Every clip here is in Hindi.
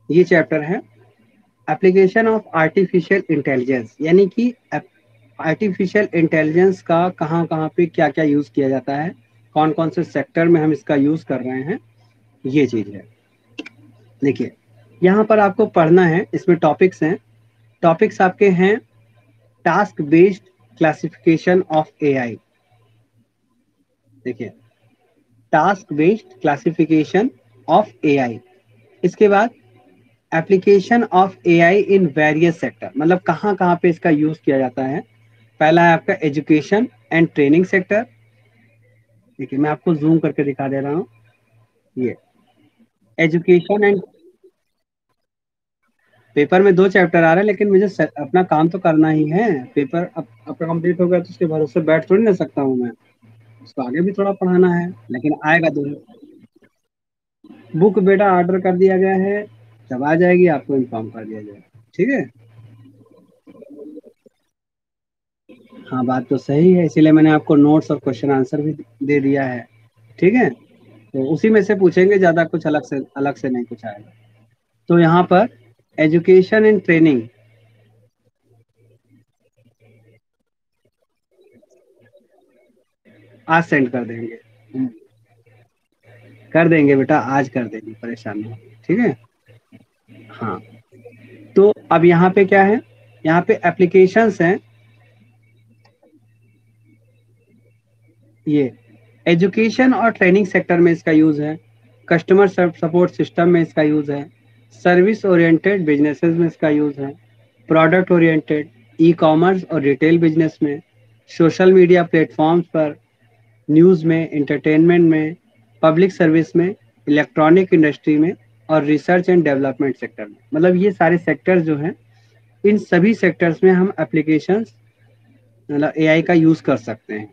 ये चैप्टर है एप्लीकेशन ऑफ आर्टिफिशियल इंटेलिजेंस, यानी कि आर्टिफिशियल इंटेलिजेंस का कहाँ कहाँ पे क्या क्या यूज किया जाता है, कौन कौन से सेक्टर में हम इसका यूज कर रहे हैं, ये चीज है। देखिए यहाँ पर आपको पढ़ना है, इसमें टॉपिक्स हैं। टॉपिक्स आपके हैं task based classification of AI. देखिए task based classification of AI. इसके बाद application of AI in various sector, मतलब कहाँ कहाँ पे इसका यूज किया जाता है। पहला है आपका एजुकेशन एंड ट्रेनिंग सेक्टर। देखिए मैं आपको जूम करके दिखा दे रहा हूँ। ये एजुकेशन एंड, पेपर में 2 चैप्टर आ रहे हैं, लेकिन मुझे अपना काम तो करना ही है। पेपर अपना कंप्लीट हो गया तो उसके भरोसे बैठ थोड़ी ना सकता हूँ मैं, उसको आगे भी थोड़ा पढ़ाना है, लेकिन आएगा तो। बुक बेटा ऑर्डर कर दिया गया है, जब आ जाएगी आपको इन्फॉर्म कर दिया जाएगा, ठीक है। हाँ बात तो सही है, इसीलिए मैंने आपको नोट्स और क्वेश्चन आंसर भी दे दिया है, ठीक है। तो उसी में से पूछेंगे, ज्यादा कुछ अलग से नहीं कुछ आएगा। तो यहाँ पर एजुकेशन एंड ट्रेनिंग आज सेंड कर देंगे। कर देंगे बेटा, आज कर देंगे, परेशान नहीं, ठीक है। हाँ तो अब यहाँ पे क्या है, यहाँ पे एप्लीकेशंस हैं। ये एजुकेशन और ट्रेनिंग सेक्टर में इसका यूज है, कस्टमर सपोर्ट सिस्टम में इसका यूज है, सर्विस ओरिएंटेड बिजनेसेस में इसका यूज है, प्रोडक्ट ओरिएंटेड ई कॉमर्स और रिटेल बिजनेस में, सोशल मीडिया प्लेटफॉर्म्स पर, न्यूज़ में, एंटरटेनमेंट में, पब्लिक सर्विस में, इलेक्ट्रॉनिक इंडस्ट्री में और रिसर्च एंड डेवलपमेंट सेक्टर में। मतलब ये सारे सेक्टर्स जो हैं, इन सभी सेक्टर्स में हम एप्लीकेशंस मतलब एआई का यूज कर सकते हैं।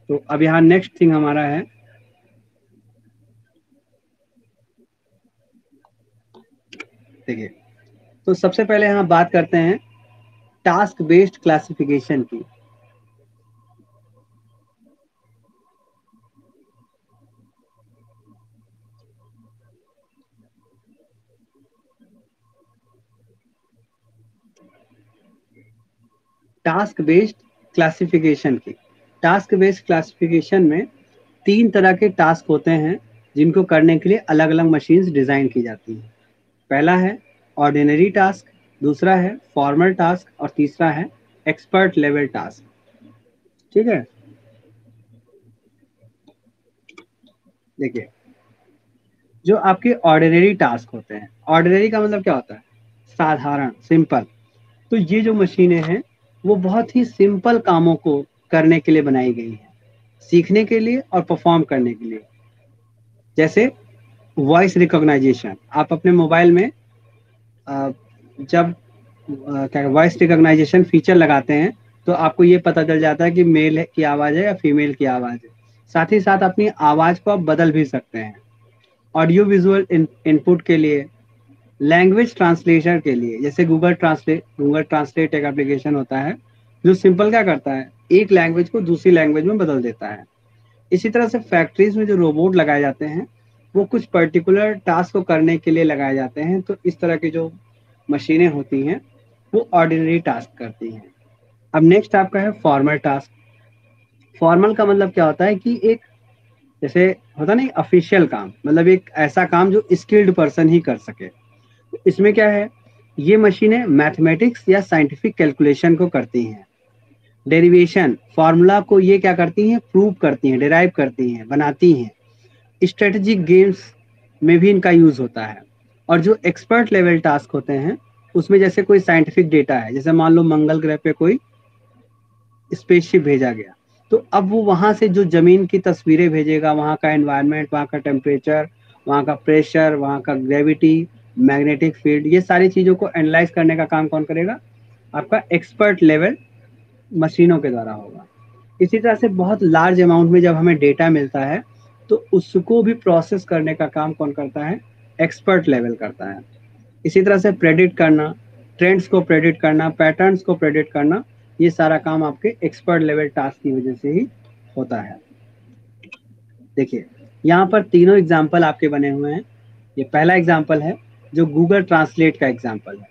तो अब यहाँ नेक्स्ट थिंग हमारा है, देखिए तो सबसे पहले यहाँ बात करते हैं टास्क बेस्ड क्लासिफिकेशन की। टास्क बेस्ड क्लासिफिकेशन की, टास्क बेस्ड क्लासिफिकेशन में 3 तरह के टास्क होते हैं, जिनको करने के लिए अलग अलग मशीन्स डिजाइन की जाती हैं। पहला है ऑर्डिनरी टास्क, दूसरा है फॉर्मल टास्क और तीसरा है एक्सपर्ट लेवल टास्क, ठीक है। देखिए जो आपके ऑर्डिनरी टास्क होते हैं, ऑर्डिनरी का मतलब क्या होता है, साधारण, सिंपल। तो ये जो मशीनें हैं वो बहुत ही सिंपल कामों को करने के लिए बनाई गई है, सीखने के लिए और परफॉर्म करने के लिए। जैसे वॉइस रिकॉग्नाइजेशन, आप अपने मोबाइल में जब क्या वॉइस रिकॉग्नाइजेशन फीचर लगाते हैं तो आपको ये पता चल जाता है कि मेल की आवाज़ है या फीमेल की आवाज़ है। साथ ही साथ अपनी आवाज़ को आप बदल भी सकते हैं। ऑडियो विजुअल इनपुट के लिए, लैंग्वेज ट्रांसलेशन के लिए, जैसे गूगल ट्रांसलेट एक एप्लीकेशन होता है जो सिंपल क्या करता है, एक लैंग्वेज को दूसरी लैंग्वेज में बदल देता है। इसी तरह से फैक्ट्रीज में जो रोबोट लगाए जाते हैं वो कुछ पर्टिकुलर टास्क को करने के लिए लगाए जाते हैं। तो इस तरह की जो मशीनें होती हैं वो ऑर्डिनरी टास्क करती हैं। अब नेक्स्ट आपका है फॉर्मल टास्क। फॉर्मल का मतलब क्या होता है कि एक, जैसे होता नहीं ऑफिशियल काम, मतलब एक ऐसा काम जो स्किल्ड पर्सन ही कर सके। इसमें क्या है, ये मशीनें मैथमेटिक्स या साइंटिफिक कैलकुलेशन को करती हैं। डेरिवेशन फार्मूला को ये क्या करती हैं, प्रूव करती हैं, डिराइव करती हैं, बनाती हैं। स्ट्रेटेजिक गेम्स में भी इनका यूज होता है। और जो एक्सपर्ट लेवल टास्क होते हैं उसमें जैसे कोई साइंटिफिक डेटा है, जैसे मान लो मंगल ग्रह पे कोई स्पेसशिप भेजा गया, तो अब वो वहां से जो जमीन की तस्वीरें भेजेगा, वहां का एनवायरनमेंट, वहां का टेम्परेचर, वहां का प्रेशर, वहां का ग्रेविटी, मैग्नेटिक फील्ड, ये सारी चीजों को एनालाइज करने का काम कौन करेगा, आपका एक्सपर्ट लेवल मशीनों के द्वारा होगा। इसी तरह से बहुत लार्ज अमाउंट में जब हमें डेटा मिलता है तो उसको भी प्रोसेस करने का काम कौन करता है, एक्सपर्ट लेवल करता है। इसी तरह से प्रेडिक्ट करना, ट्रेंड्स को प्रेडिक्ट करना, पैटर्न्स को प्रेडिक्ट करना, ये सारा काम आपके एक्सपर्ट लेवल टास्क की वजह से ही होता है। देखिए यहाँ पर तीनों एग्जाम्पल आपके बने हुए हैं। ये पहला एग्जाम्पल है जो गूगल ट्रांसलेट का एग्जाम्पल है।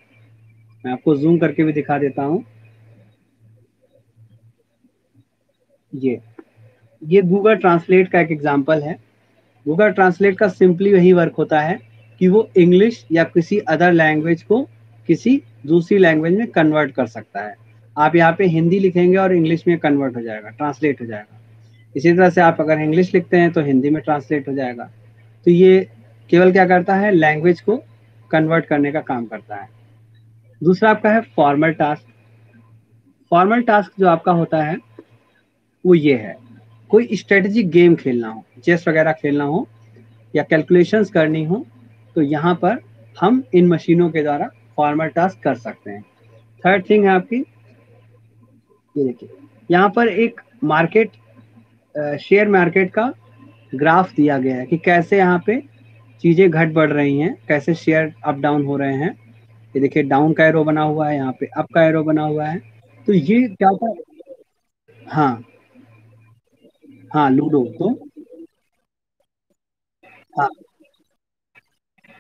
मैं आपको जूम करके भी दिखा देता हूँ। ये गूगल ट्रांसलेट का एक एग्जाम्पल है। गूगल ट्रांसलेट का सिंपली वही वर्क होता है कि वो इंग्लिश या किसी अदर लैंग्वेज को किसी दूसरी लैंग्वेज में कन्वर्ट कर सकता है। आप यहाँ पे हिंदी लिखेंगे और इंग्लिश में कन्वर्ट हो जाएगा, ट्रांसलेट हो जाएगा। इसी तरह से आप अगर इंग्लिश लिखते हैं तो हिंदी में ट्रांसलेट हो जाएगा। तो ये केवल क्या करता है, लैंग्वेज को कन्वर्ट करने का काम करता है। दूसरा आपका है फॉर्मल टास्क। फॉर्मल टास्क जो आपका होता है वो ये है, कोई स्ट्रेटेजिक गेम खेलना हो, चेस वगैरह खेलना हो या कैलकुलेशंस करनी हो, तो यहाँ पर हम इन मशीनों के द्वारा फॉर्मल टास्क कर सकते हैं। थर्ड थिंग है आपकी, ये देखिए यहाँ पर एक मार्केट, शेयर मार्केट का ग्राफ दिया गया है कि कैसे यहाँ पे चीजें घट बढ़ रही हैं, कैसे शेयर अप डाउन हो रहे हैं। ये देखिए डाउन का एरो बना हुआ है, यहाँ पे अप का एरो बना हुआ है। तो ये क्या होता है, हाँ हाँ लूडो तो, हाँ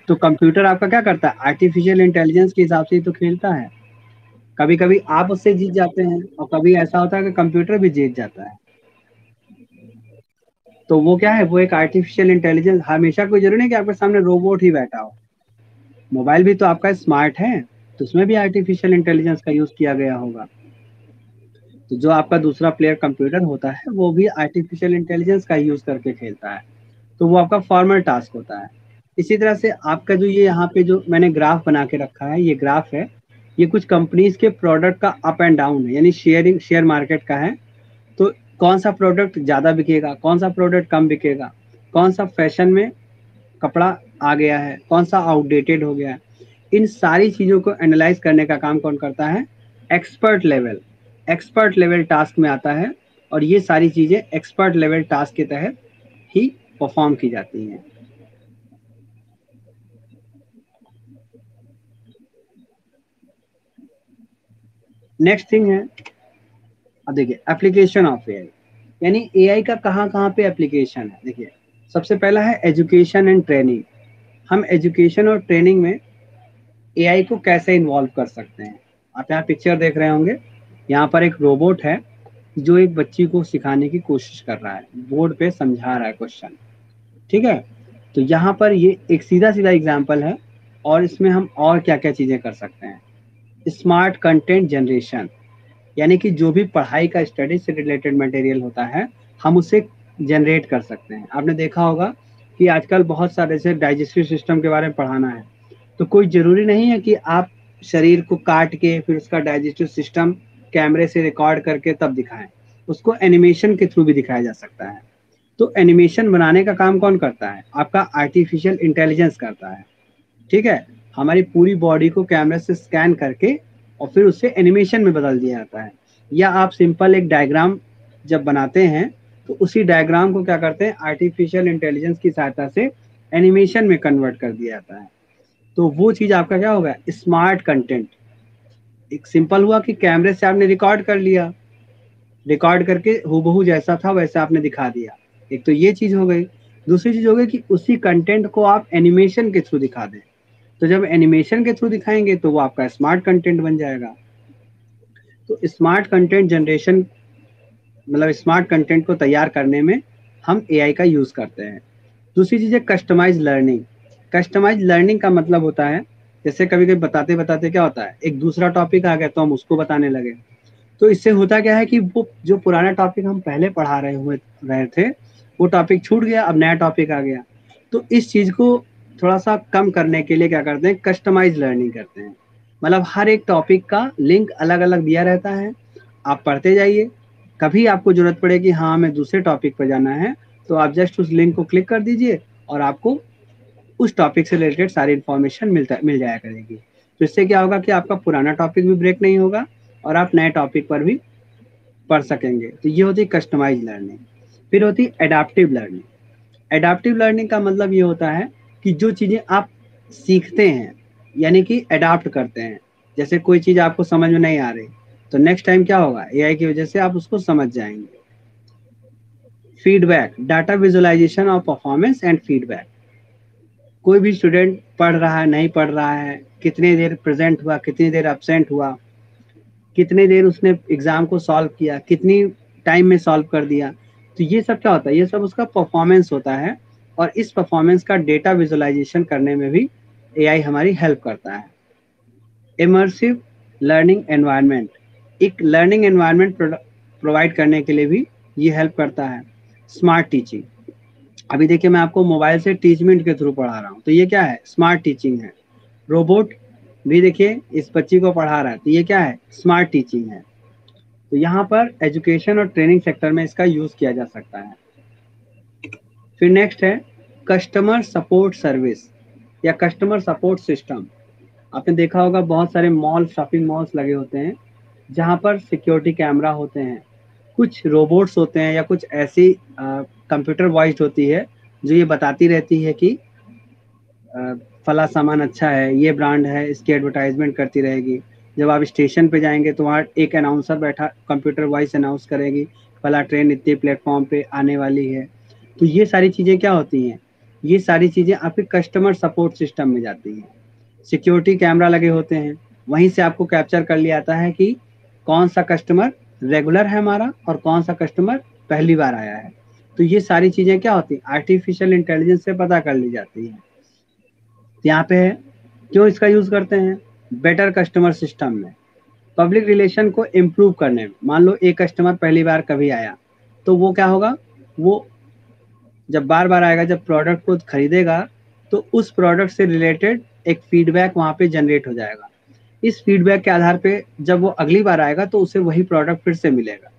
तो कंप्यूटर आपका क्या करता है, आर्टिफिशियल इंटेलिजेंस के हिसाब से ही तो खेलता है। कभी कभी आप उससे जीत जाते हैं और कभी ऐसा होता है कि कंप्यूटर भी जीत जाता है। तो वो क्या है, वो एक आर्टिफिशियल इंटेलिजेंस, हमेशा कोई जरूरी नहीं कि आपके सामने रोबोट ही बैठा हो। मोबाइल भी तो आपका स्मार्ट है, तो उसमें भी आर्टिफिशियल इंटेलिजेंस का यूज किया गया होगा। तो जो आपका दूसरा प्लेयर कंप्यूटर होता है वो भी आर्टिफिशियल इंटेलिजेंस का यूज करके खेलता है। तो वो आपका फॉर्मल टास्क होता है। इसी तरह से आपका जो ये यहाँ पे जो मैंने ग्राफ बना के रखा है, ये ग्राफ है, ये कुछ कंपनीज के प्रोडक्ट का अप एंड डाउन है, यानी शेयर मार्केट का है। तो कौन सा प्रोडक्ट ज्यादा बिकेगा, कौन सा प्रोडक्ट कम बिकेगा, कौन सा फैशन में कपड़ा आ गया है, कौन सा आउटडेटेड हो गया है, इन सारी चीजों को एनालाइज करने का काम कौन करता है, expert level. Expert level task में आता है और ये सारी चीजें एक्सपर्ट लेवल टास्क के तहत ही परफॉर्म की जाती हैं। नेक्स्ट थिंग है, अब देखिए एप्लीकेशन ऑफ एआई, यानी एआई का कहाँ कहाँ पे एप्लीकेशन है। देखिए सबसे पहला है एजुकेशन एंड ट्रेनिंग। हम एजुकेशन और ट्रेनिंग में एआई को कैसे इन्वॉल्व कर सकते हैं। आप यहाँ पिक्चर देख रहे होंगे, यहाँ पर एक रोबोट है जो एक बच्ची को सिखाने की कोशिश कर रहा है, बोर्ड पे समझा रहा है क्वेश्चन, ठीक है। तो यहाँ पर ये एक सीधा सीधा एग्जाम्पल है। और इसमें हम और क्या क्या चीजें कर सकते हैं, स्मार्ट कंटेंट जनरेशन, यानी कि जो भी पढ़ाई का स्टडी से रिलेटेड मटेरियल होता है हम उसे जनरेट कर सकते हैं। आपने देखा होगा कि आजकल बहुत सारे से डाइजेस्टिव सिस्टम के बारे में पढ़ाना है, तो कोई जरूरी नहीं है कि आप शरीर को काट के फिर उसका डाइजेस्टिव सिस्टम कैमरे से रिकॉर्ड करके तब दिखाएं, उसको एनिमेशन के थ्रू भी दिखाया जा सकता है। तो एनिमेशन बनाने का काम कौन करता है, आपका आर्टिफिशियल इंटेलिजेंस करता है, ठीक है। हमारी पूरी बॉडी को कैमरे से स्कैन करके और फिर उसे एनिमेशन में बदल दिया जाता है। या आप सिंपल एक डायग्राम जब बनाते हैं तो उसी डायग्राम को क्या करते हैं, आर्टिफिशियल इंटेलिजेंस की सहायता से एनिमेशन में कन्वर्ट कर दिया जाता है। तो वो चीज आपका क्या होगा, स्मार्ट कंटेंट। एक सिंपल हुआ कि कैमरे से आपने रिकॉर्ड कर लिया, रिकॉर्ड करके हूबहू जैसा था वैसा आपने दिखा दिया, एक तो ये चीज हो गई। दूसरी चीज हो गई कि उसी कंटेंट को आप एनिमेशन के थ्रू दिखा दें। तो जब एनिमेशन के थ्रू दिखाएंगे तो वो आपका स्मार्ट कंटेंट बन जाएगा। तो स्मार्ट कंटेंट जनरेशन मतलब स्मार्ट कंटेंट को तैयार करने में हम एआई का यूज करते हैं। दूसरी चीज है कस्टमाइज लर्निंग। कस्टमाइज लर्निंग का मतलब होता है, जैसे कभी कभी बताते बताते क्या होता है, एक दूसरा टॉपिक आ गया तो हम उसको बताने लगे। तो इससे होता क्या है कि वो जो पुराना टॉपिक हम पहले पढ़ा रहे थे वो टॉपिक छूट गया, अब नया टॉपिक आ गया। तो इस चीज को थोड़ा सा कम करने के लिए क्या करते हैं, कस्टमाइज लर्निंग करते हैं। मतलब हर एक टॉपिक का लिंक अलग अलग दिया रहता है, आप पढ़ते जाइए। कभी आपको जरूरत पड़े कि हाँ हमें दूसरे टॉपिक पर जाना है, तो आप जस्ट उस लिंक को क्लिक कर दीजिए और आपको उस टॉपिक से रिलेटेड सारी इन्फॉर्मेशन मिल जाया करेगी। तो इससे क्या होगा कि आपका पुराना टॉपिक भी ब्रेक नहीं होगा और आप नए टॉपिक पर भी पढ़ सकेंगे। तो ये होती है कस्टमाइज लर्निंग। फिर होती है एडाप्टिव लर्निंग। एडाप्टिव लर्निंग का मतलब ये होता है कि जो चीजें आप सीखते हैं यानी कि एडाप्ट करते हैं, जैसे कोई चीज आपको समझ में नहीं आ रही तो नेक्स्ट टाइम क्या होगा, एआई की वजह से आप उसको समझ जाएंगे। Feedback, data visualization of performance and feedback. कोई भी स्टूडेंट पढ़ रहा है नहीं पढ़ रहा है, कितनी देर प्रेजेंट हुआ, कितनी देर एब्सेंट हुआ, कितनी देर उसने एग्जाम को सॉल्व किया, कितनी टाइम में सॉल्व कर दिया। तो ये सब क्या होता है, ये सब उसका परफॉर्मेंस होता है। और इस परफॉर्मेंस का डेटा विजुअलाइजेशन करने में भी एआई हमारी हेल्प करता है। इमर्सिव लर्निंग एनवायरनमेंट, एक लर्निंग एनवायरनमेंट प्रोवाइड करने के लिए भी ये हेल्प करता है। स्मार्ट टीचिंग, अभी देखिए मैं आपको मोबाइल से टीचमेंट के थ्रू पढ़ा रहा हूँ, तो ये क्या है, स्मार्ट टीचिंग है। रोबोट भी देखिए इस बच्ची को पढ़ा रहा है, तो ये क्या है, स्मार्ट टीचिंग है। तो यहाँ पर एजुकेशन और ट्रेनिंग सेक्टर में इसका यूज किया जा सकता है। फिर नेक्स्ट है कस्टमर सपोर्ट सर्विस या कस्टमर सपोर्ट सिस्टम। आपने देखा होगा बहुत सारे मॉल, शॉपिंग मॉल्स लगे होते हैं जहाँ पर सिक्योरिटी कैमरा होते हैं, कुछ रोबोट्स होते हैं या कुछ ऐसी कंप्यूटर वॉइस होती है जो ये बताती रहती है कि फला सामान अच्छा है, ये ब्रांड है, इसकी एडवर्टाइजमेंट करती रहेगी। जब आप स्टेशन पे जाएंगे तो वहाँ एक अनाउंसर बैठा कंप्यूटर वॉइस अनाउंस करेगी फला ट्रेन इतने प्लेटफॉर्म पे आने वाली है। तो ये सारी चीज़ें क्या होती हैं, ये सारी चीज़ें आपके कस्टमर सपोर्ट सिस्टम में जाती हैं। सिक्योरिटी कैमरा लगे होते हैं, वहीं से आपको कैप्चर कर लिया जाता है कि कौन सा कस्टमर रेगुलर है हमारा और कौन सा कस्टमर पहली बार आया है। तो ये सारी चीज़ें क्या होती हैं, आर्टिफिशियल इंटेलिजेंस से पता कर ली जाती हैं। यहाँ पे है क्यों इसका यूज करते हैं, बेटर कस्टमर सिस्टम में, पब्लिक रिलेशन को इम्प्रूव करने में। मान लो एक कस्टमर पहली बार कभी आया, तो वो क्या होगा, वो जब बार बार आएगा, जब प्रोडक्ट को खरीदेगा, तो उस प्रोडक्ट से रिलेटेड एक फीडबैक वहाँ पे जनरेट हो जाएगा। इस फीडबैक के आधार पे जब वो अगली बार आएगा तो उसे वही प्रोडक्ट फिर से मिलेगा।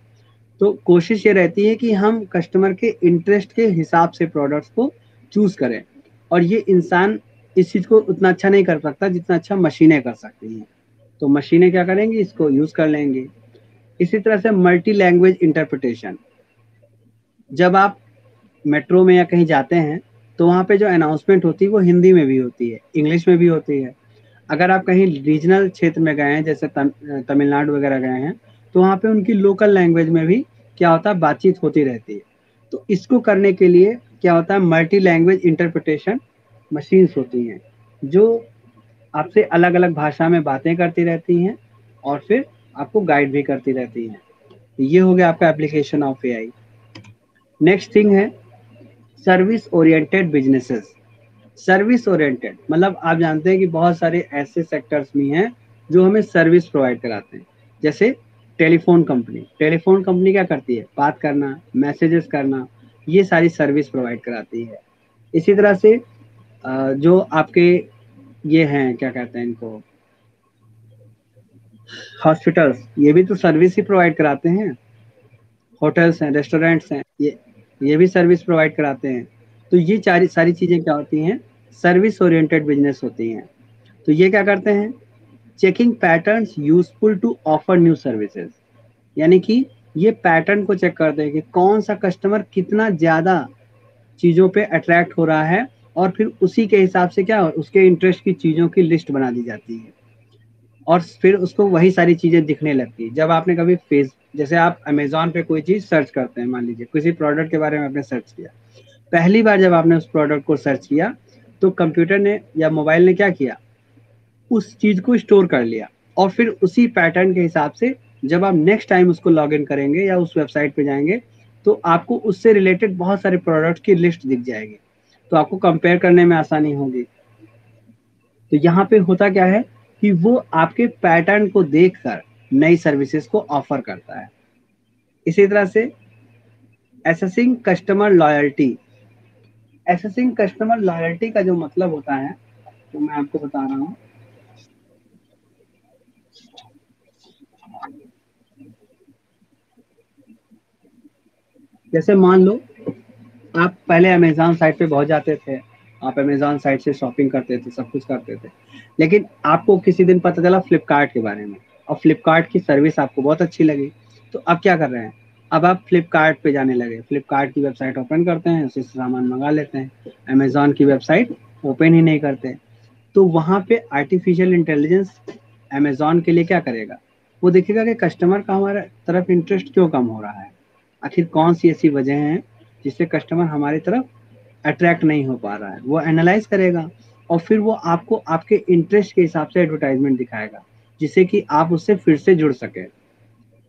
तो कोशिश ये रहती है कि हम कस्टमर के इंटरेस्ट के हिसाब से प्रोडक्ट्स को चूज करें। और ये इंसान इस चीज को उतना अच्छा नहीं कर सकता जितना अच्छा मशीनें कर सकती हैं। तो मशीनें क्या करेंगी, इसको यूज कर लेंगे। इसी तरह से मल्टी लैंग्वेज इंटरप्रिटेशन, जब आप मेट्रो में या कहीं जाते हैं तो वहाँ पे जो अनाउंसमेंट होती है वो हिंदी में भी होती है, इंग्लिश में भी होती है। अगर आप कहीं रीजनल क्षेत्र में गए हैं, जैसे तमिलनाडु वगैरह गए हैं, तो वहाँ पे उनकी लोकल लैंग्वेज में भी क्या होता है, बातचीत होती रहती है। तो इसको करने के लिए क्या होता है, मल्टी लैंग्वेज इंटरप्रिटेशन मशीन्स होती हैं जो आपसे अलग अलग भाषा में बातें करती रहती हैं और फिर आपको गाइड भी करती रहती हैं। ये हो गया आपका application of AI. Next thing है service oriented businesses. Service oriented मतलब आप जानते हैं कि बहुत सारे ऐसे सेक्टर्स भी हैं जो हमें सर्विस प्रोवाइड कराते हैं। जैसे टेलीफोन कंपनी क्या करती है, बात करना, मैसेजेस करना, ये सारी सर्विस प्रोवाइड कराती है। इसी तरह से जो आपके ये हैं, क्या कहते हैं इनको, हॉस्पिटल्स, ये भी तो सर्विस ही प्रोवाइड कराते हैं। होटल्स हैं, रेस्टोरेंट्स हैं, ये भी सर्विस प्रोवाइड कराते हैं। तो ये सारी चीजें क्या होती हैं, सर्विस ओरिएंटेड बिजनेस होती हैं। तो ये क्या करते हैं, checking patterns useful to offer new services, यानी कि ये पैटर्न को चेक करते हैं कि कौन सा कस्टमर कितना ज्यादा चीजों पे अट्रैक्ट हो रहा है, और फिर उसी के हिसाब से क्या उसके इंटरेस्ट की चीजों की लिस्ट बना दी जाती है और फिर उसको वही सारी चीजें दिखने लगती है। जब आपने कभी जैसे आप अमेजोन पे कोई चीज सर्च करते हैं, मान लीजिए किसी प्रोडक्ट के बारे में आपने सर्च किया, पहली बार जब आपने उस प्रोडक्ट को सर्च किया तो कंप्यूटर ने या मोबाइल ने क्या किया, उस चीज को स्टोर कर लिया। और फिर उसी पैटर्न के हिसाब से जब आप नेक्स्ट टाइम उसको लॉग इन करेंगे या उस वेबसाइट पे जाएंगे तो आपको उससे रिलेटेड बहुत सारे प्रोडक्ट की लिस्ट दिख जाएगी, तो आपको कंपेयर करने में आसानी होगी। तो यहाँ पे होता क्या है कि वो आपके पैटर्न को देखकर नई सर्विसेज को ऑफर करता है। इसी तरह से assessing customer loyalty, assessing customer loyalty का जो मतलब होता है तो मैं आपको बता रहा हूँ। जैसे मान लो आप पहले अमेजोन साइट पे बहुत जाते थे, आप अमेजोन साइट से शॉपिंग करते थे, सब कुछ करते थे, लेकिन आपको किसी दिन पता चला फ्लिपकार्ट के बारे में और फ्लिपकार्ट की सर्विस आपको बहुत अच्छी लगी। तो अब क्या कर रहे हैं, अब आप फ्लिपकार्ट पे जाने लगे, फ्लिपकार्ट की वेबसाइट ओपन करते हैं, उसी से सामान मंगा लेते हैं, अमेजोन की वेबसाइट ओपन ही नहीं करते। तो वहां पे आर्टिफिशियल इंटेलिजेंस अमेजोन के लिए क्या करेगा, वो देखेगा कि कस्टमर का हमारे तरफ इंटरेस्ट क्यों कम हो रहा है, आखिर कौन सी ऐसी वजह है जिससे कस्टमर हमारी तरफ अट्रैक्ट नहीं हो पा रहा है, वो एनालाइज करेगा और फिर वो आपको आपके इंटरेस्ट के हिसाब से एडवर्टाइजमेंट दिखाएगा, जिससे कि आप उससे फिर से जुड़ सके।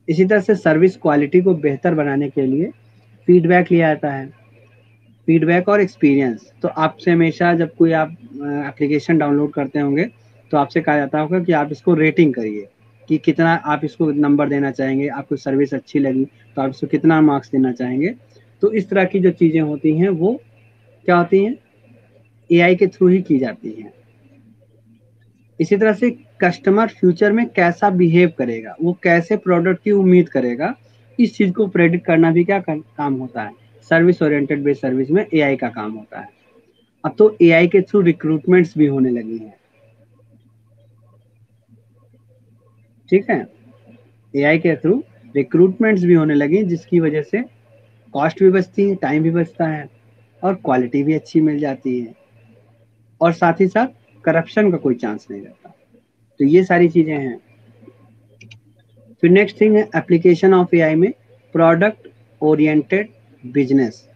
इसी तरह से सर्विस क्वालिटी को बेहतर बनाने के लिए फीडबैक लिया जाता है, फीडबैक और एक्सपीरियंस। तो आपसे हमेशा जब कोई आप एप्लीकेशन डाउनलोड करते होंगे तो आपसे कहा जाता होगा कि आप इसको रेटिंग करिए, कि कितना आप इसको नंबर देना चाहेंगे, आपको सर्विस अच्छी लगी तो आप इसको कितना मार्क्स देना चाहेंगे। तो इस तरह की जो चीज़ें होती हैं वो क्या होती हैं, एआई के थ्रू ही की जाती हैं। इसी तरह से कस्टमर फ्यूचर में कैसा बिहेव करेगा, वो कैसे प्रोडक्ट की उम्मीद करेगा, इस चीज को प्रेडिक्ट करना भी क्या काम होता है, सर्विस ओरिएंटेड बेस्ड सर्विस में एआई का काम होता है। अब तो एआई के थ्रू रिक्रूटमेंट्स भी होने लगी हैं, ठीक है, एआई के थ्रू रिक्रूटमेंट्स भी होने लगी, जिसकी वजह से कॉस्ट भी बचती है, टाइम भी बचता है और क्वालिटी भी अच्छी मिल जाती है, और साथ ही साथ करप्शन का कोई चांस नहीं रहता। तो ये सारी चीजें हैं। फिर नेक्स्ट थिंग है एप्लीकेशन ऑफ एआई में product oriented business.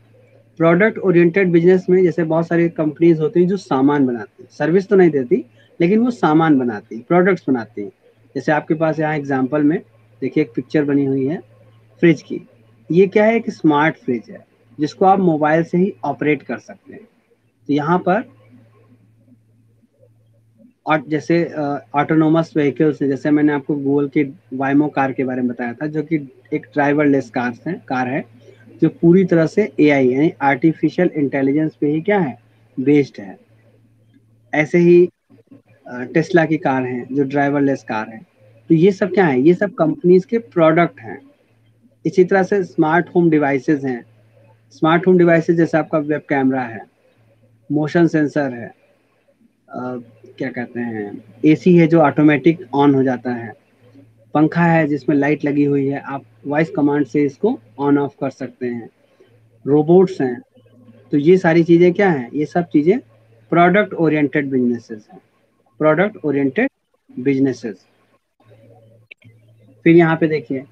Product oriented business में जैसे बहुत सारी कंपनीज होती हैं जो सामान बनाती हैं, सर्विस तो नहीं देती लेकिन वो सामान बनाती हैं, प्रोडक्ट्स बनाती हैं। जैसे आपके पास यहाँ एग्जांपल में देखिए एक पिक्चर बनी हुई है फ्रिज की। ये क्या है, एक स्मार्ट फ्रिज है जिसको आप मोबाइल से ही ऑपरेट कर सकते हैं। तो यहाँ पर और जैसे ऑटोनोमस व्हीकल्स है, जैसे मैंने आपको गूगल की वाइमो कार के बारे में बताया था, जो कि एक ड्राइवरलेस कार है जो पूरी तरह से एआई यानी आर्टिफिशियल इंटेलिजेंस पे ही क्या है, बेस्ड है। ऐसे ही टेस्ला की कार है जो ड्राइवरलेस कार है। तो ये सब क्या है, ये सब कंपनीज के प्रोडक्ट हैं। इसी तरह से स्मार्ट होम डिवाइसेस हैं। स्मार्ट होम डिवाइसेस जैसे आपका वेब कैमरा है, मोशन सेंसर है, क्या कहते हैं, एसी है जो ऑटोमेटिक ऑन हो जाता है, पंखा है जिसमें लाइट लगी हुई है, आप वॉइस कमांड से इसको ऑन ऑफ कर सकते हैं, रोबोट्स हैं। तो ये सारी चीजें क्या हैं, ये सब चीजें प्रोडक्ट ओरिएंटेड बिजनेसेस हैं, प्रोडक्ट ओरिएंटेड बिजनेसेस। फिर यहाँ पे देखिए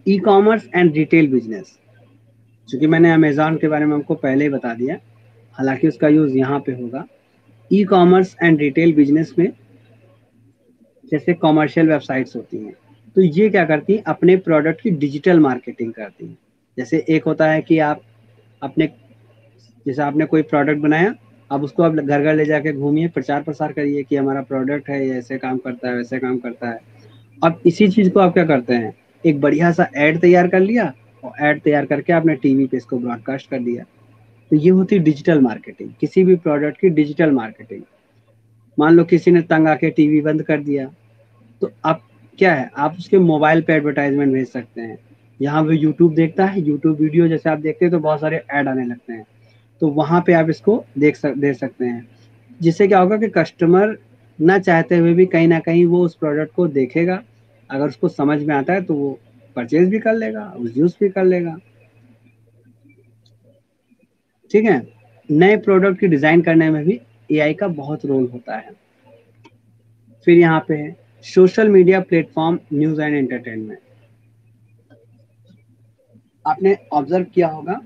e commerce and retail business, क्योंकि मैंने अमेजोन के बारे में आपको पहले ही बता दिया, हालांकि उसका यूज यहाँ पे होगा। E commerce and retail business में जैसे कॉमर्शियल वेबसाइट्स होती हैं, तो ये क्या करती हैं, अपने प्रोडक्ट की डिजिटल मार्केटिंग करती हैं। जैसे एक होता है कि आप अपने, जैसे आपने कोई प्रोडक्ट बनाया, अब उसको आप घर घर ले जाके घूमिए, प्रचार प्रसार करिए कि हमारा प्रोडक्ट है, ये ऐसे काम करता है, वैसे काम करता है। अब इसी चीज को आप क्या करते हैं, एक बढ़िया सा एड तैयार कर लिया और एड तैयार करके आपने टीवी पे इसको ब्रॉडकास्ट कर दिया। तो ये होती है डिजिटल मार्केटिंग, किसी भी प्रोडक्ट की डिजिटल मार्केटिंग। मान लो किसी ने तंग आके टीवी बंद कर दिया, तो आप क्या है, आप उसके मोबाइल पे एडवर्टाइजमेंट भेज सकते हैं। यहाँ वो यूट्यूब देखता है, यूट्यूब वीडियो जैसे आप देखते हैं तो बहुत सारे ऐड आने लगते हैं, तो वहां पे आप इसको दे सकते हैं। जिससे क्या होगा कि कस्टमर ना चाहते हुए भी कहीं ना कहीं वो उस प्रोडक्ट को देखेगा, अगर उसको समझ में आता है तो वो परचेज भी कर लेगा, यूज भी कर लेगा, ठीक है। नए प्रोडक्ट की डिजाइन करने में भी एआई का बहुत रोल होता है। फिर यहाँ पे है social media platform news and entertainment. आपने ऑब्जर्व किया होगा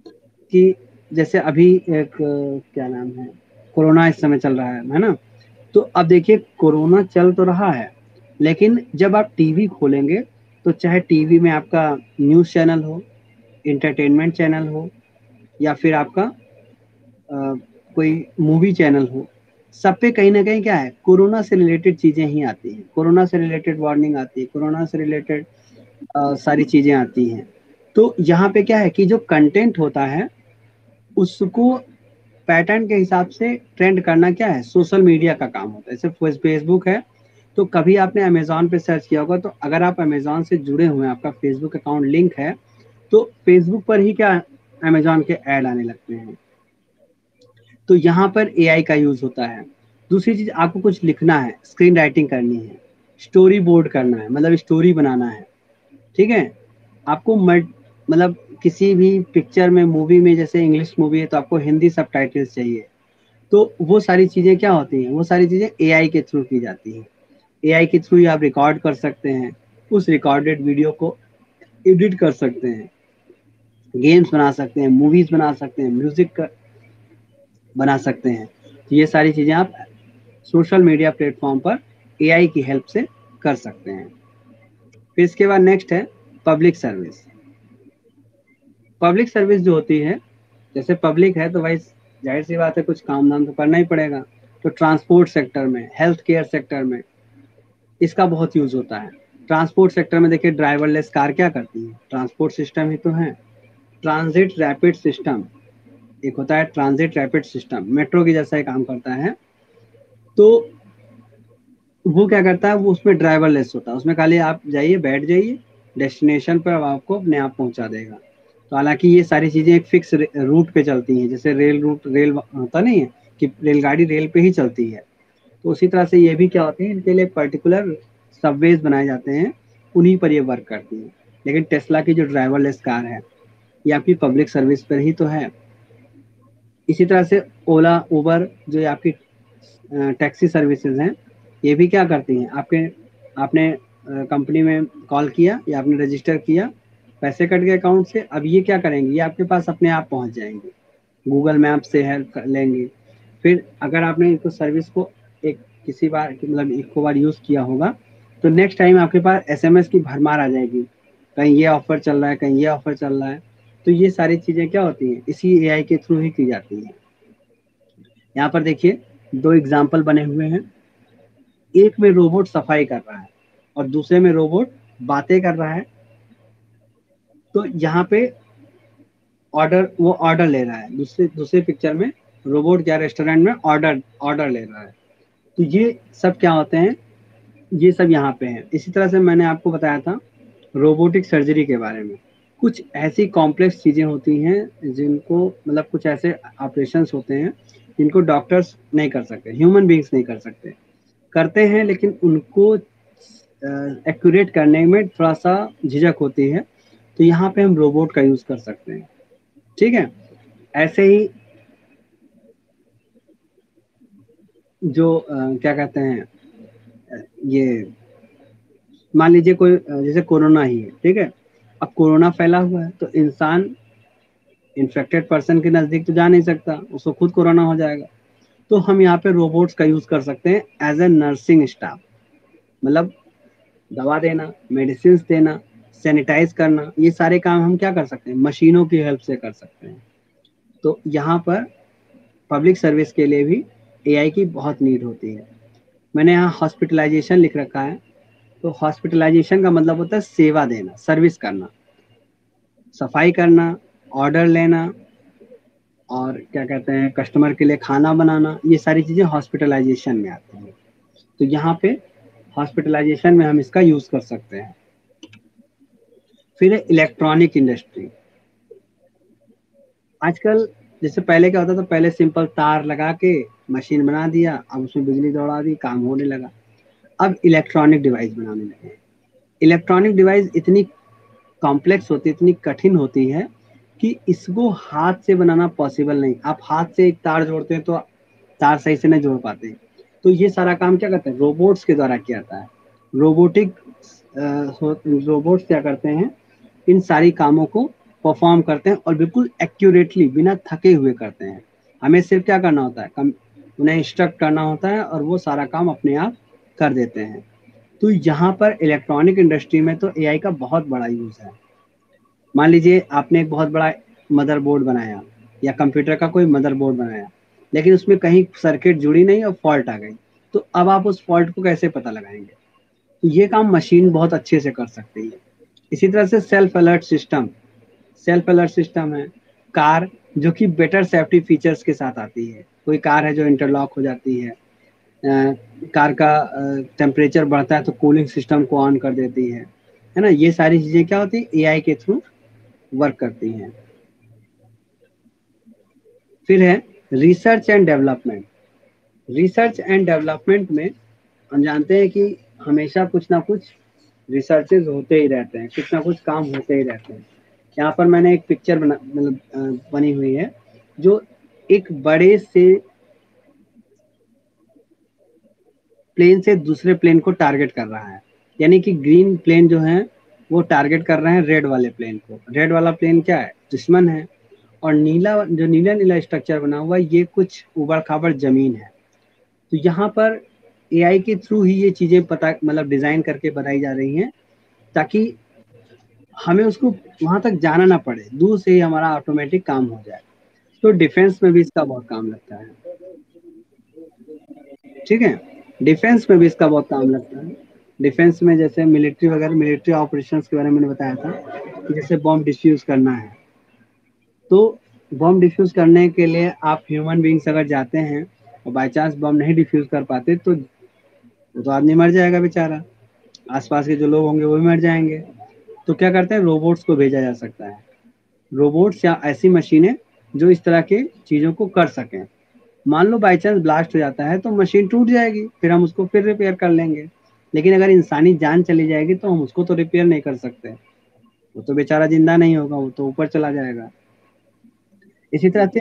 कि जैसे अभी एक क्या नाम है, कोरोना इस समय चल रहा है ना। तो अब देखिए कोरोना चल तो रहा है, लेकिन जब आप टीवी खोलेंगे तो चाहे टीवी में आपका न्यूज चैनल हो, इंटरटेनमेंट चैनल हो, या फिर आपका कोई मूवी चैनल हो, सब पे कहीं ना कहीं क्या है, कोरोना से रिलेटेड चीजें ही आती हैं, कोरोना से रिलेटेड वार्निंग आती है, कोरोना से रिलेटेड सारी चीजें आती हैं। तो यहाँ पे क्या है कि जो कंटेंट होता है उसको पैटर्न के हिसाब से ट्रेंड करना क्या है, सोशल मीडिया का काम होता है। जैसे फेसबुक है, तो कभी आपने अमेजोन पे सर्च किया होगा, तो अगर आप अमेजोन से जुड़े हुए हैं, आपका फेसबुक अकाउंट लिंक है, तो फेसबुक पर ही क्या अमेजोन के ऐड आने लगते हैं। तो यहाँ पर एआई का यूज होता है। दूसरी चीज, आपको कुछ लिखना है, स्क्रीन राइटिंग करनी है, स्टोरी बोर्ड करना है, मतलब स्टोरी बनाना है, ठीक है। आपको मतलब किसी भी पिक्चर में, मूवी में, जैसे इंग्लिश मूवी है तो आपको हिंदी सबटाइटल्स चाहिए, तो वो सारी चीजें क्या होती हैं, वो सारी चीजें एआई के थ्रू की जाती हैं। एआई के थ्रू ही आप रिकॉर्ड कर सकते हैं, उस रिकॉर्डेड वीडियो को एडिट कर सकते हैं, गेम्स बना सकते हैं, मूवीज बना सकते हैं, म्यूजिक बना सकते हैं। तो ये सारी चीज़ें आप सोशल मीडिया प्लेटफॉर्म पर एआई की हेल्प से कर सकते हैं। फिर इसके बाद नेक्स्ट है पब्लिक सर्विस। पब्लिक सर्विस जो होती है, जैसे पब्लिक है तो भाई जाहिर सी बात है कुछ काम धाम तो करना ही पड़ेगा। तो ट्रांसपोर्ट सेक्टर में, हेल्थ केयर सेक्टर में इसका बहुत यूज होता है। ट्रांसपोर्ट सेक्टर में देखिए ड्राइवरलेस कार क्या करती है, ट्रांसपोर्ट सिस्टम ही तो है। ट्रांजिट रैपिड सिस्टम एक होता है, ट्रांजिट रैपिड सिस्टम मेट्रो की जैसा ही काम करता है। तो वो क्या करता है, वो उसमें ड्राइवरलेस होता है, उसमें खाली आप जाइए बैठ जाइए, डेस्टिनेशन पर आपको अपने आप पहुंचा देगा। तो हालांकि ये सारी चीजें एक फिक्स रूट पे चलती हैं, जैसे रेल रूट, रेल होता नहीं है कि रेलगाड़ी रेल पे ही चलती है, तो उसी तरह से ये भी क्या होते हैं, इनके लिए पर्टिकुलर सबवेज बनाए जाते हैं, उन्हीं पर ये वर्क करती है। लेकिन टेस्ला की जो ड्राइवरलेस कार है ये आपकी पब्लिक सर्विस पर ही तो है। इसी तरह से ओला उबर जो आपकी टैक्सी सर्विसेज हैं, ये भी क्या करती हैं, आपके आपने कंपनी में कॉल किया या आपने रजिस्टर किया, पैसे कट गए अकाउंट से, अब ये क्या करेंगे, ये आपके पास अपने आप पहुंच जाएंगे, गूगल मैप से हेल्प लेंगे। फिर अगर आपने इनको सर्विस को एक किसी बार मतलब एक बार यूज किया होगा, तो नेक्स्ट टाइम आपके पास एसएमएस की भरमार आ जाएगी, कहीं ये ऑफर चल रहा है, कहीं ये ऑफर चल रहा है। तो ये सारी चीजें क्या होती हैं, इसी एआई के थ्रू ही की जाती हैं। यहाँ पर देखिए दो एग्जाम्पल बने हुए हैं, एक में रोबोट सफाई कर रहा है और दूसरे में रोबोट बातें कर रहा है। तो यहाँ पे ऑर्डर, वो ऑर्डर ले रहा है, दूसरे दूसरे पिक्चर में रोबोट क्या रेस्टोरेंट में ऑर्डर ऑर्डर ले रहा है। तो ये सब क्या होते हैं, ये सब यहाँ पे हैं। इसी तरह से मैंने आपको बताया था रोबोटिक सर्जरी के बारे में। कुछ ऐसी कॉम्प्लेक्स चीजें होती हैं जिनको मतलब कुछ ऐसे ऑपरेशंस होते हैं जिनको डॉक्टर्स नहीं कर सकते, ह्यूमन बींग्स नहीं कर सकते, करते हैं लेकिन उनको एक्यूरेट करने में थोड़ा सा झिझक होती है। तो यहाँ पे हम रोबोट का यूज कर सकते हैं। ठीक है, ऐसे ही जो क्या कहते हैं, ये मान लीजिए कोई जैसे कोरोना ही है, ठीक है, अब कोरोना फैला हुआ है तो इंसान इन्फेक्टेड पर्सन के नजदीक तो जा नहीं सकता, उसको खुद कोरोना हो जाएगा। तो हम यहाँ पे रोबोट्स का यूज कर सकते हैं एज ए नर्सिंग स्टाफ, मतलब दवा देना, मेडिसिन देना, सैनिटाइज करना, ये सारे काम हम क्या कर सकते हैं, मशीनों की हेल्प से कर सकते हैं। तो यहाँ पर पब्लिक सर्विस के लिए भी एआई की बहुत नीड होती है। मैंने यहाँ हॉस्पिटलाइजेशन लिख रखा है। तो हॉस्पिटलाइजेशन का मतलब होता है सेवा देना, सर्विस करना, सफाई करना, ऑर्डर लेना, और क्या कहते हैं कस्टमर के लिए खाना बनाना, ये सारी चीजें हॉस्पिटलाइजेशन में आती हैं। तो यहाँ पे हॉस्पिटलाइजेशन में हम इसका यूज कर सकते हैं। फिर इलेक्ट्रॉनिक इंडस्ट्री। आजकल जैसे पहले क्या होता था, पहले सिंपल तार लगा के मशीन बना दिया, अब उसमें बिजली दौड़ा दी, काम होने लगा। अब इलेक्ट्रॉनिक डिवाइस बनाने लगे। इलेक्ट्रॉनिक डिवाइस इतनी कॉम्प्लेक्स होती है, इतनी कठिन होती है कि इसको हाथ से बनाना पॉसिबल नहीं। आप हाथ से एक तार जोड़ते हैं तो तार सही से नहीं जोड़ पाते। तो ये सारा काम क्या करते हैं, रोबोट्स के द्वारा किया जाता है। रोबोटिक रोबोट्स क्या करते हैं, इन सारी कामों को परफॉर्म करते हैं और बिल्कुल एक्यूरेटली बिना थके हुए करते हैं। हमें सिर्फ क्या करना होता है, उन्हें इंस्ट्रक्ट करना होता है और वो सारा काम अपने आप कर देते हैं। तो यहाँ पर इलेक्ट्रॉनिक इंडस्ट्री में तो एआई का बहुत बड़ा यूज है। मान लीजिए आपने एक बहुत बड़ा मदरबोर्ड बनाया या कंप्यूटर का कोई मदरबोर्ड बनाया, लेकिन उसमें कहीं सर्किट जुड़ी नहीं और फॉल्ट आ गई, तो अब आप उस फॉल्ट को कैसे पता लगाएंगे। तो ये काम मशीन बहुत अच्छे से कर सकती है। इसी तरह से self alert system, self alert system है। कार जो कि बेटर सेफ्टी फीचर्स के साथ आती है, कोई कार है जो इंटरलॉक हो जाती है, कार का टेम्परेचर बढ़ता है तो कूलिंग सिस्टम को ऑन कर देती है ना। ये सारी चीजें क्या होती है, एआई के थ्रू वर्क करती हैं। फिर है research and development. Research and development में हम जानते हैं कि हमेशा कुछ ना कुछ रिसर्चेज होते ही रहते हैं, कुछ ना कुछ काम होते ही रहते हैं। यहाँ पर मैंने एक पिक्चर बना मतलब बनी हुई है जो एक बड़े से प्लेन से दूसरे प्लेन को टारगेट कर रहा है। यानी कि ग्रीन प्लेन जो है वो टारगेट कर रहे हैं रेड वाले प्लेन को। रेड वाला प्लेन क्या है, दुश्मन है, और नीला जो नीला नीला स्ट्रक्चर बना हुआ है ये कुछ उबड़ खाबड़ जमीन है। तो यहाँ पर एआई के थ्रू ही ये चीजें पता मतलब डिजाइन करके बनाई जा रही हैं, ताकि हमें उसको वहां तक जाना ना पड़े, दूर से ही हमारा ऑटोमेटिक काम हो जाए। तो डिफेंस में भी इसका बहुत काम लगता है। ठीक है, डिफेंस में भी इसका बहुत काम लगता है। डिफेंस में जैसे मिलिट्री वगैरह, मिलिट्री ऑपरेशंस के बारे में मैंने बताया था कि जैसे बॉम्ब डिफ्यूज करना है, तो बॉम्ब डिफ्यूज करने के लिए आप ह्यूमन बींग्स अगर जाते हैं और बाई चांस बॉम्ब नहीं डिफ्यूज कर पाते, तो वो तो आदमी मर जाएगा बेचारा, आसपास के जो लोग होंगे वो भी मर जाएंगे। तो क्या करते हैं, रोबोट्स को भेजा जा सकता है, रोबोट्स या ऐसी मशीनें जो इस तरह के चीजों को कर सकें। मान लो बाई चांस ब्लास्ट हो जाता है तो मशीन टूट जाएगी, फिर हम उसको फिर रिपेयर कर लेंगे। लेकिन अगर इंसानी जान चली जाएगी तो हम उसको तो रिपेयर नहीं कर सकते, वो तो बेचारा जिंदा नहीं होगा, वो तो ऊपर चला जाएगा। इसी तरह से,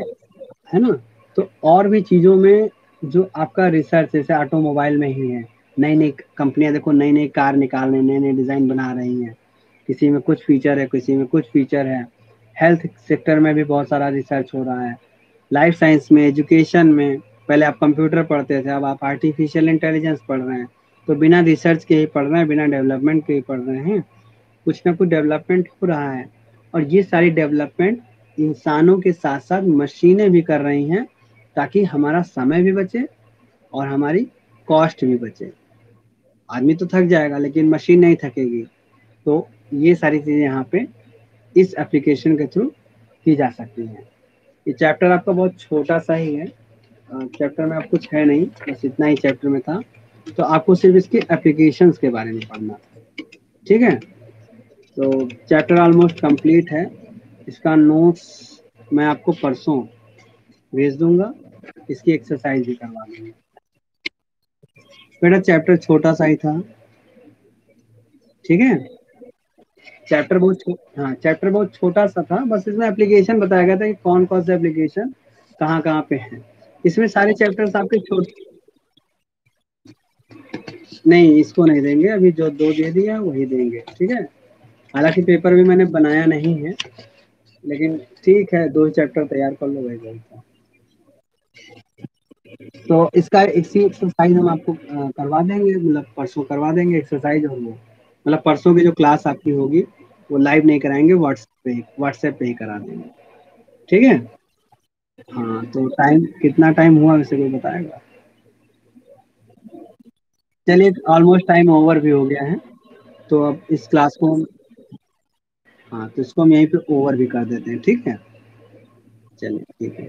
है ना। तो और भी चीजों में जो आपका रिसर्च, जैसे ऑटोमोबाइल में ही है, नई नई कंपनियां देखो नई नई कार निकाल रही, नए नए डिजाइन बना रही हैं। किसी में कुछ फीचर है, किसी में कुछ फीचर है। हेल्थ सेक्टर में भी बहुत सारा रिसर्च हो रहा है, लाइफ साइंस में, एजुकेशन में। पहले आप कंप्यूटर पढ़ते थे, अब आप आर्टिफिशियल इंटेलिजेंस पढ़ रहे हैं। तो बिना रिसर्च के ही पढ़ रहे हैं, बिना डेवलपमेंट के ही पढ़ रहे हैं। कुछ ना कुछ डेवलपमेंट हो रहा है। और ये सारी डेवलपमेंट इंसानों के साथ साथ मशीनें भी कर रही हैं, ताकि हमारा समय भी बचे और हमारी कॉस्ट भी बचे। आदमी तो थक जाएगा लेकिन मशीन नहीं थकेगी। तो ये सारी चीजें यहाँ पे इस एप्लीकेशन के थ्रू की जा सकती हैं। ये चैप्टर आपका बहुत छोटा सा ही है, चैप्टर में अब कुछ है नहीं, बस इतना ही चैप्टर में था। तो आपको सिर्फ इसके एप्लीकेशंस के बारे में पढ़ना था। ठीक है, तो चैप्टर ऑलमोस्ट कंप्लीट है। इसका नोट्स मैं आपको परसों भेज दूंगा, इसकी एक्सरसाइज भी करवा दूंगा। बेटा चैप्टर छोटा सा ही था। ठीक है, चैप्टर हाँ चैप्टर बहुत छोटा सा था, बस इसमें एप्लीकेशन बताया गया था कि कौन कौन से एप्लीकेशन कहाँ कहाँ पे हैं। इसमें सारे चैप्टर्स आपके छोटे, नहीं इसको नहीं देंगे, अभी जो दो दे दिया वही देंगे। ठीक है, हालांकि पेपर भी मैंने बनाया नहीं है, लेकिन ठीक है, दो चैप्टर तैयार कर लो वही बहुत था। तो इसका इसी एक्सरसाइज हम आपको करवा देंगे, मतलब परसों करवा देंगे एक्सरसाइज। और वो मतलब परसों की जो क्लास आपकी होगी वो लाइव नहीं कराएंगे, व्हाट्सएप पे ही करा देंगे। ठीक है। हाँ, तो टाइम कितना टाइम हुआ वैसे कोई बताएगा? चलिए, ऑलमोस्ट टाइम ओवर भी हो गया है, तो अब इस क्लास को हाँ, तो इसको हम यहीं पे ओवर भी कर देते हैं। ठीक है, चलिए ठीक है।